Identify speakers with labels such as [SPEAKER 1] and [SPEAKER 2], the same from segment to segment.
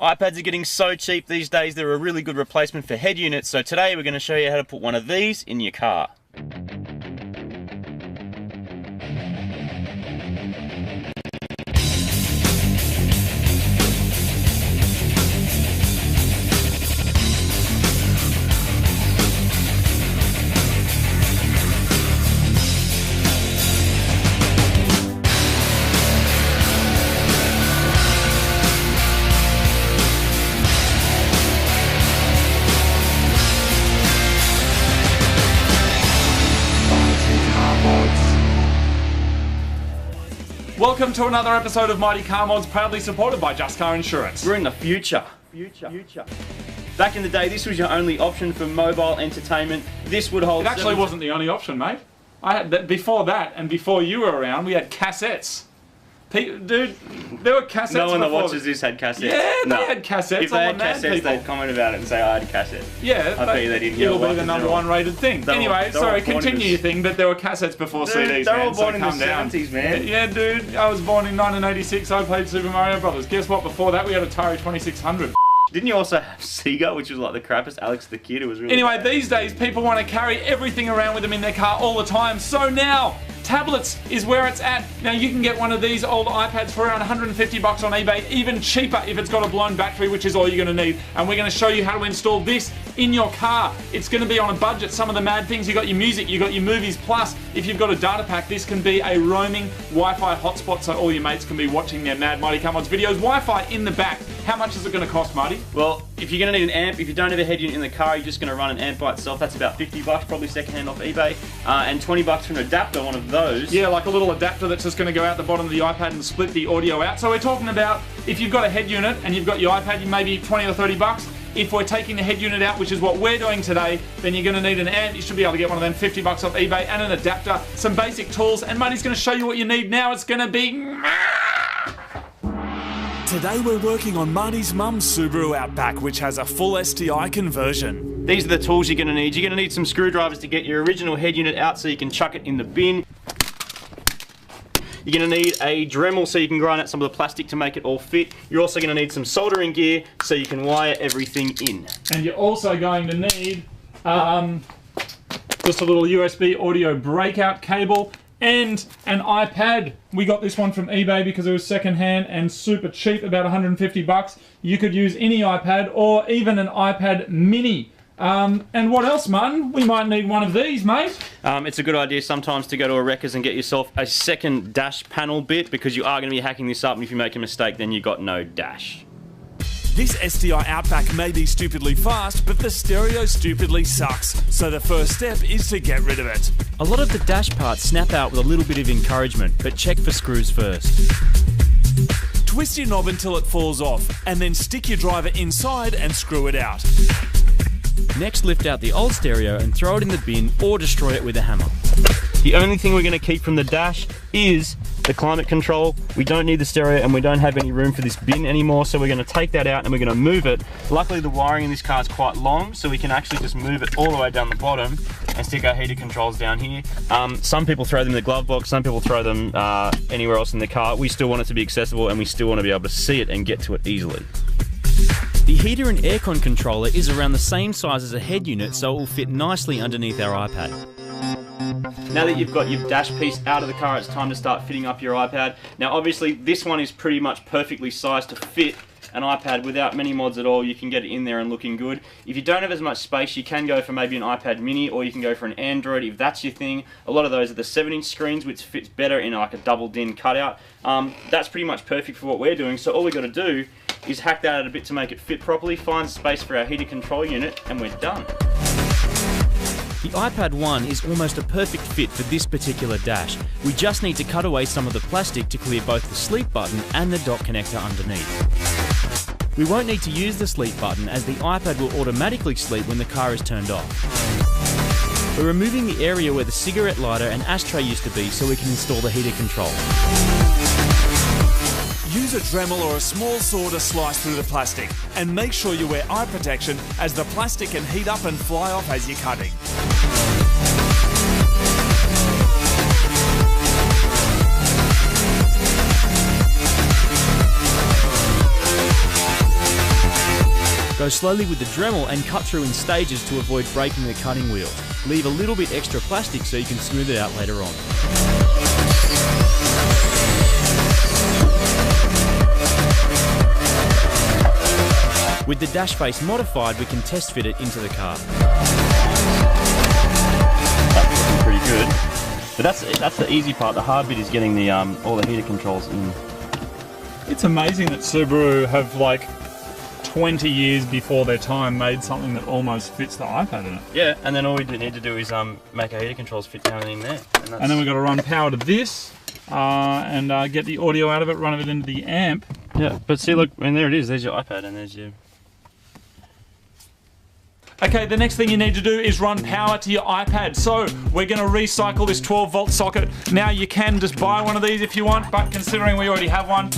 [SPEAKER 1] iPads are getting so cheap these days, they're a really good replacement for head units. So today we're going to show you how to put one of these in your car.
[SPEAKER 2] Welcome to another episode of Mighty Car Mods, proudly supported by Just Car Insurance.
[SPEAKER 1] We're in the future. Back in the day, this was your only option for mobile entertainment. This would hold.
[SPEAKER 2] It actually wasn't the only option, mate. I had that before that, and before you were around, we had cassettes. Dude, there were cassettes.
[SPEAKER 1] No one that watches this had cassettes.
[SPEAKER 2] Yeah, they had cassettes.
[SPEAKER 1] If they had cassettes, they'd comment about it and say, I had a cassette.
[SPEAKER 2] Yeah,
[SPEAKER 1] I bet you they didn't get
[SPEAKER 2] it'll be the number one rated thing. Anyway, sorry, continue your thing, but there were cassettes before CDs,
[SPEAKER 1] they're
[SPEAKER 2] man,
[SPEAKER 1] all born in the
[SPEAKER 2] calm down.
[SPEAKER 1] 70s, man.
[SPEAKER 2] Yeah, dude, I was born in 1986, I played Super Mario Brothers. Guess what, before that we had Atari 2600.
[SPEAKER 1] Didn't you also have Sega, which was like the crappiest? Alex the Kid, it was really
[SPEAKER 2] Anyway,
[SPEAKER 1] bad.
[SPEAKER 2] these days people want to carry everything around with them in their car all the time, so now tablets is where it's at. Now you can get one of these old iPads for around 150 bucks on eBay, even cheaper if it's got a blown battery, which is all you're going to need. And we're going to show you how to install this in your car. It's going to be on a budget. Some of the mad things, you got your music, you got your movies, plus if you've got a data pack, this can be a roaming Wi-Fi hotspot so all your mates can be watching their mad Mighty Car Mods videos. Wi-Fi in the back. How much is it going to cost, Marty?
[SPEAKER 1] Well, if you're going to need an amp, if you don't have a head unit in the car, you're just going to run an amp by itself. That's about 50 bucks, probably secondhand off eBay, and 20 bucks for an adapter, one of those.
[SPEAKER 2] Yeah, like a little adapter that's just going to go out the bottom of the iPad and split the audio out. So we're talking about if you've got a head unit and you've got your iPad, you maybe 20 or 30 bucks. If we're taking the head unit out, which is what we're doing today, then you're going to need an amp. You should be able to get one of them 50 bucks off eBay, and an adapter, some basic tools, and Marty's going to show you what you need now. It's going to be...
[SPEAKER 3] Today we're working on Marty's mum's Subaru Outback, which has a full STI conversion.
[SPEAKER 1] These are the tools you're going to need. You're going to need some screwdrivers to get your original head unit out so you can chuck it in the bin. You're going to need a Dremel so you can grind out some of the plastic to make it all fit. You're also going to need some soldering gear so you can wire everything in.
[SPEAKER 2] And you're also going to need just a little USB audio breakout cable and an iPad. We got this one from eBay because it was secondhand and super cheap, about 150 bucks. You could use any iPad or even an iPad mini. And what else, Martin? We might need one of these, mate.
[SPEAKER 1] It's a good idea sometimes to go to a Wreckers and get yourself a second dash panel bit, because you are going to be hacking this up, and if you make a mistake, then you got no dash.
[SPEAKER 3] This STI Outback may be stupidly fast, but the stereo stupidly sucks. So the first step is to get rid of it.
[SPEAKER 4] A lot of the dash parts snap out with a little bit of encouragement, but check for screws first.
[SPEAKER 3] Twist your knob until it falls off, and then stick your driver inside and screw it out.
[SPEAKER 4] Next, lift out the old stereo and throw it in the bin or destroy it with a hammer.
[SPEAKER 1] The only thing we're going to keep from the dash is the climate control. We don't need the stereo, and we don't have any room for this bin anymore, so we're going to take that out and we're going to move it. Luckily the wiring in this car is quite long, so we can actually just move it all the way down the bottom and stick our heater controls down here. Some people throw them in the glove box, some people throw them anywhere else in the car. We still want it to be accessible, and we still want to be able to see it and get to it easily.
[SPEAKER 4] The heater and aircon controller is around the same size as a head unit, so it will fit nicely underneath our iPad.
[SPEAKER 1] Now that you've got your dash piece out of the car, it's time to start fitting up your iPad. Now obviously this one is pretty much perfectly sized to fit an iPad without many mods at all. You can get it in there and looking good. If you don't have as much space, you can go for maybe an iPad mini, or you can go for an Android if that's your thing. A lot of those are the 7-inch screens, which fits better in like a double DIN cutout. That's pretty much perfect for what we're doing, so all we got to do is hack that out a bit to make it fit properly, find space for our heater control unit, and we're done.
[SPEAKER 4] The iPad 1 is almost a perfect fit for this particular dash. We just need to cut away some of the plastic to clear both the sleep button and the dock connector underneath. We won't need to use the sleep button, as the iPad will automatically sleep when the car is turned off. We're removing the area where the cigarette lighter and ashtray used to be so we can install the heater control.
[SPEAKER 3] Use a Dremel or a small saw to slice through the plastic, and make sure you wear eye protection, as the plastic can heat up and fly off as you're cutting.
[SPEAKER 4] Go slowly with the Dremel and cut through in stages to avoid breaking the cutting wheel. Leave a little bit extra plastic so you can smooth it out later on. With the dash face modified, we can test fit it into the car.
[SPEAKER 1] That's looking pretty good. But that's the easy part. The hard bit is getting the all the heater controls in.
[SPEAKER 2] It's amazing that Subaru have like 20 years before their time made something that almost fits the iPad in it.
[SPEAKER 1] Yeah, and then all we need to do is make our heater controls fit down in there.
[SPEAKER 2] And then we've got to run power to this and get the audio out of it, run it into the amp.
[SPEAKER 1] Yeah, but see, look, and there it is. There's your iPad, and there's your.
[SPEAKER 2] Okay, the next thing you need to do is run power to your iPad. So we're going to recycle this 12-volt socket. Now you can just buy one of these if you want, but considering we already have one,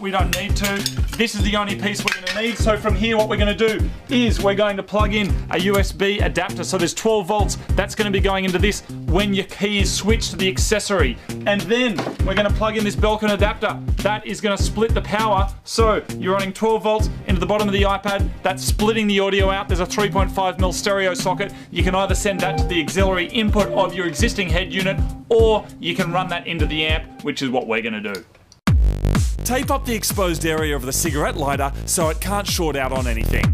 [SPEAKER 2] we don't need to. This is the only piece we're going to need. So from here, what we're going to do is we're going to plug in a USB adapter. So there's 12 volts. That's going to be going into this when your key is switched to the accessory. And then we're going to plug in this Belkin adapter. That is going to split the power. So you're running 12 volts into the bottom of the iPad. That's splitting the audio out. There's a 3.5mm stereo socket. You can either send that to the auxiliary input of your existing head unit, or you can run that into the amp, which is what we're going to do.
[SPEAKER 3] Tape up the exposed area of the cigarette lighter so it can't short out on anything.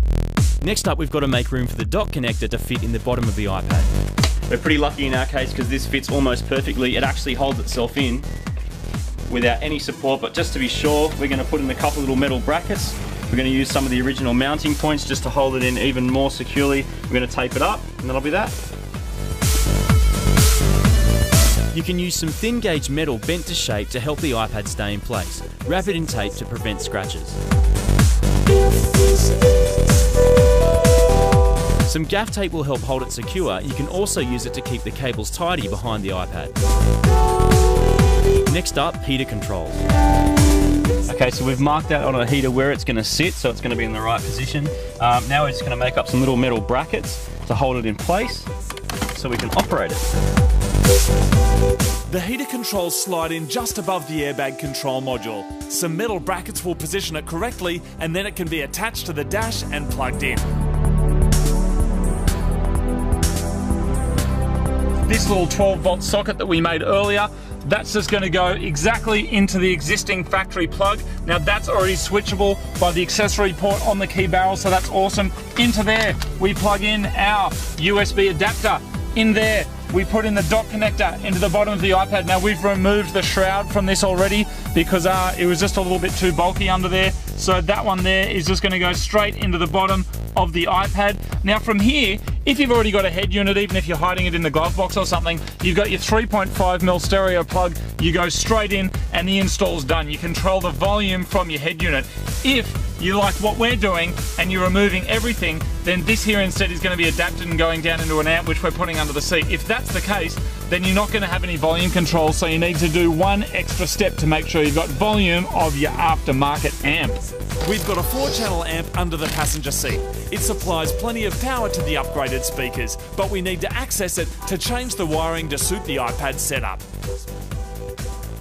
[SPEAKER 4] Next up, we've got to make room for the dock connector to fit in the bottom of the iPad.
[SPEAKER 1] We're pretty lucky in our case because this fits almost perfectly. It actually holds itself in without any support, but just to be sure, we're going to put in a couple little metal brackets. We're going to use some of the original mounting points just to hold it in even more securely. We're going to tape it up, and that'll be that.
[SPEAKER 4] You can use some thin gauge metal bent to shape to help the iPad stay in place. Wrap it in tape to prevent scratches. Some gaff tape will help hold it secure. You can also use it to keep the cables tidy behind the iPad. Next up, heater controls.
[SPEAKER 1] Okay, so we've marked out on a heater where it's going to sit, so it's going to be in the right position. Now we're just going to make up some little metal brackets to hold it in place so we can operate it.
[SPEAKER 3] The heater controls slide in just above the airbag control module. Some metal brackets will position it correctly, and then it can be attached to the dash and plugged in.
[SPEAKER 2] This little 12-volt socket that we made earlier, that's just going to go exactly into the existing factory plug. Now that's already switchable by the accessory port on the key barrel, so that's awesome. Into there, we plug in our USB adapter. In there, we put in the dock connector into the bottom of the iPad. Now we've removed the shroud from this already because it was just a little bit too bulky under there. So that one there is just going to go straight into the bottom of the iPad. Now from here, if you've already got a head unit, even if you're hiding it in the glove box or something, you've got your 3.5mm stereo plug, you go straight in and the install's done. You control the volume from your head unit. If you like what we're doing and you're removing everything, then this here instead is going to be adapted and going down into an amp which we're putting under the seat. If that's the case, then you're not going to have any volume control, so you need to do one extra step to make sure you've got volume of your aftermarket amp.
[SPEAKER 3] We've got a 4-channel amp under the passenger seat. It supplies plenty of power to the upgraded speakers, but we need to access it to change the wiring to suit the iPad setup.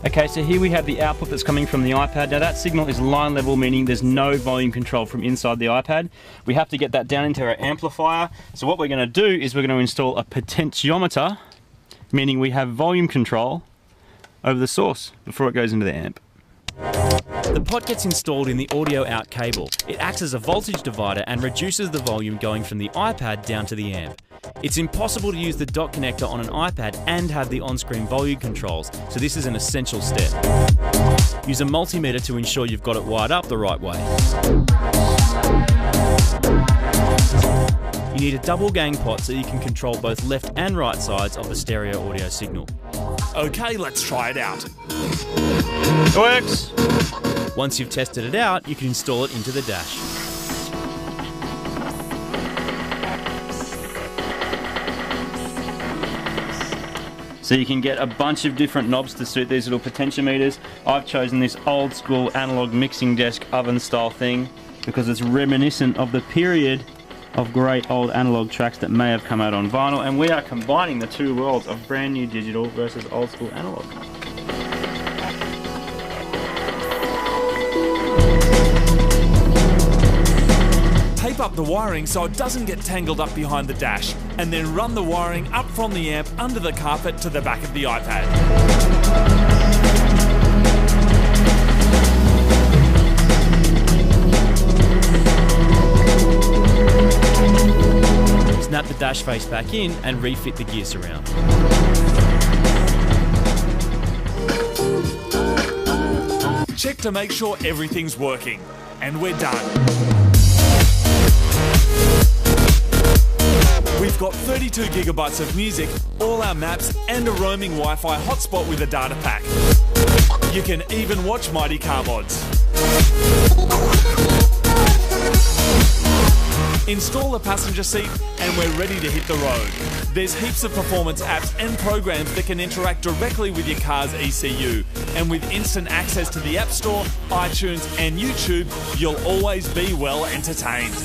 [SPEAKER 1] Okay, so here we have the output that's coming from the iPad. Now that signal is line level, meaning there's no volume control from inside the iPad. We have to get that down into our amplifier. So what we're going to do is we're going to install a potentiometer, meaning we have volume control over the source before it goes into the amp.
[SPEAKER 4] The pot gets installed in the audio out cable. It acts as a voltage divider and reduces the volume going from the iPad down to the amp. It's impossible to use the dock connector on an iPad and have the on-screen volume controls, so this is an essential step. Use a multimeter to ensure you've got it wired up the right way. You need a double gang pot so you can control both left and right sides of the stereo audio signal.
[SPEAKER 3] Okay, let's try it out.
[SPEAKER 1] It works!
[SPEAKER 4] Once you've tested it out, you can install it into the dash.
[SPEAKER 1] So you can get a bunch of different knobs to suit these little potentiometers. I've chosen this old school analog mixing desk oven style thing because it's reminiscent of the period of great old analog tracks that may have come out on vinyl, and we are combining the two worlds of brand new digital versus old school analog.
[SPEAKER 3] Tape Tape up the wiring so it doesn't get tangled up behind the dash, and then run the wiring up from the amp under the carpet to the back of the iPad.
[SPEAKER 4] Snap the dash face back in and refit the gear surround.
[SPEAKER 3] Check to make sure everything's working. And we're done. We've got 32 gigabytes of music, all our maps, and a roaming Wi-Fi hotspot with a data pack. You can even watch Mighty Car Mods. Install the passenger seat and we're ready to hit the road. There's heaps of performance apps and programs that can interact directly with your car's ECU. And with instant access to the App Store, iTunes and YouTube, you'll always be well entertained.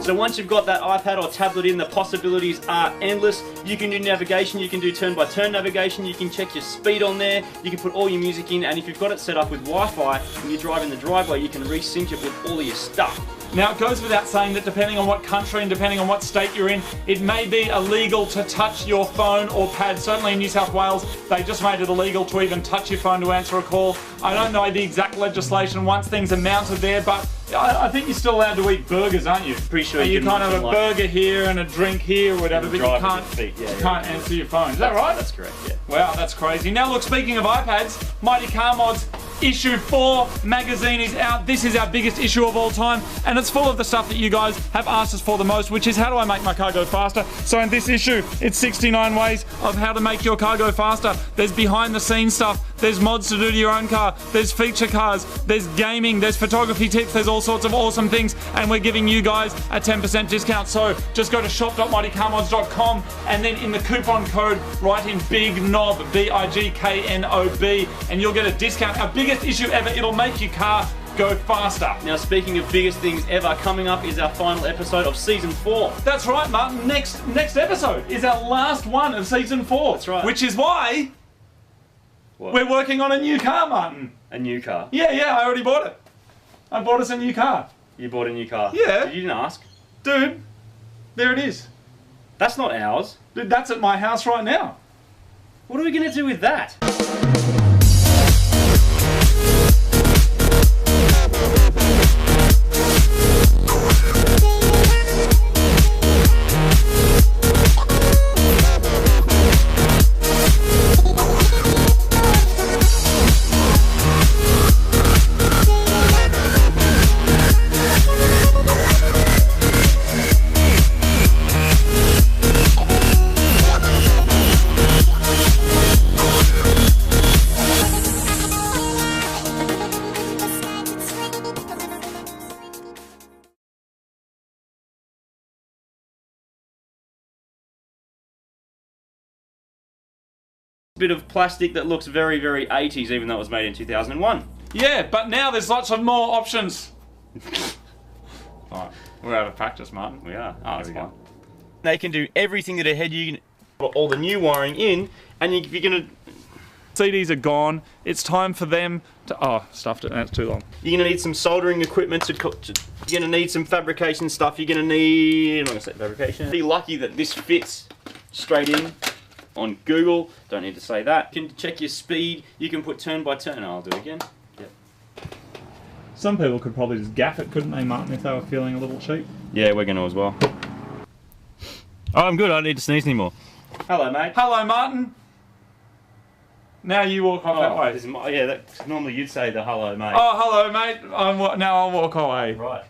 [SPEAKER 1] So once you've got that iPad or tablet in, the possibilities are endless. You can do navigation, you can do turn-by-turn navigation, you can check your speed on there, you can put all your music in, and if you've got it set up with Wi-Fi, when you drive in the driveway, you can resync it with all of your stuff.
[SPEAKER 2] Now, it goes without saying that depending on what country and depending on what state you're in, it may be illegal to touch your phone or pad. Certainly in New South Wales, they just made it illegal to even touch your phone to answer a call. I don't know the exact legislation once things are mounted there, but I think you're still allowed to eat burgers, aren't you?
[SPEAKER 1] Pretty sure
[SPEAKER 2] you
[SPEAKER 1] can
[SPEAKER 2] kind of have a burger here and a drink here or whatever, but you can't answer your phone. Is that right?
[SPEAKER 1] That's correct, yeah.
[SPEAKER 2] Wow, that's crazy. Now look, speaking of iPads, Mighty Car Mods Issue 4 magazine is out. This is our biggest issue of all time, and it's full of the stuff that you guys have asked us for the most, which is how do I make my car go faster? So in this issue, it's 69 ways of how to make your car go faster. There's behind the scenes stuff, there's mods to do to your own car, there's feature cars, there's gaming, there's photography tips, there's all sorts of awesome things, and we're giving you guys a 10% discount. So just go to shop.mightycarmods.com and then in the coupon code write in BIGKNOB, B-I-G-K-N-O-B, and you'll get a discount. Our biggest issue ever, it'll make your car go faster.
[SPEAKER 1] Now speaking of biggest things ever, coming up is our final episode of Season 4.
[SPEAKER 2] That's right, Martin. Next episode is our last one of Season 4.
[SPEAKER 1] That's right.
[SPEAKER 2] Which is why we're working on a new car, Martin.
[SPEAKER 1] A new car?
[SPEAKER 2] Yeah, I already bought it. I bought us a new car.
[SPEAKER 1] You bought a new car?
[SPEAKER 2] Yeah.
[SPEAKER 1] You didn't ask?
[SPEAKER 2] Dude, there it is.
[SPEAKER 1] That's not ours.
[SPEAKER 2] Dude, that's at my house right now.
[SPEAKER 1] What are we going to do with that? Bit of plastic that looks very, very 80s, even though it was made in 2001.
[SPEAKER 2] Yeah, but now there's lots of more options. Alright, we're out of practice, Martin.
[SPEAKER 1] We are.
[SPEAKER 2] Oh, that's fine.
[SPEAKER 1] They can do everything that ahead. You can put all the new wiring in, and if you're gonna...
[SPEAKER 2] CDs are gone. It's time for them to... Oh, stuffed it. That's too long.
[SPEAKER 1] You're gonna need some soldering equipment you're gonna need some fabrication stuff. You're gonna need... I'm not gonna say fabrication. Be lucky that this fits straight in on Google. Don't need to say that. You can check your speed. You can put turn by turn. I'll do it again. Yep.
[SPEAKER 2] Some people could probably just gaff it, couldn't they, Martin, if they were feeling a little cheap?
[SPEAKER 1] Yeah, we're gonna as well. Oh, I'm good. I don't need to sneeze anymore. Hello, mate.
[SPEAKER 2] Hello, Martin. Now you walk off that way.
[SPEAKER 1] Yeah, normally you'd say the hello, mate.
[SPEAKER 2] Oh, hello, mate. Now I'll walk away.
[SPEAKER 1] Right.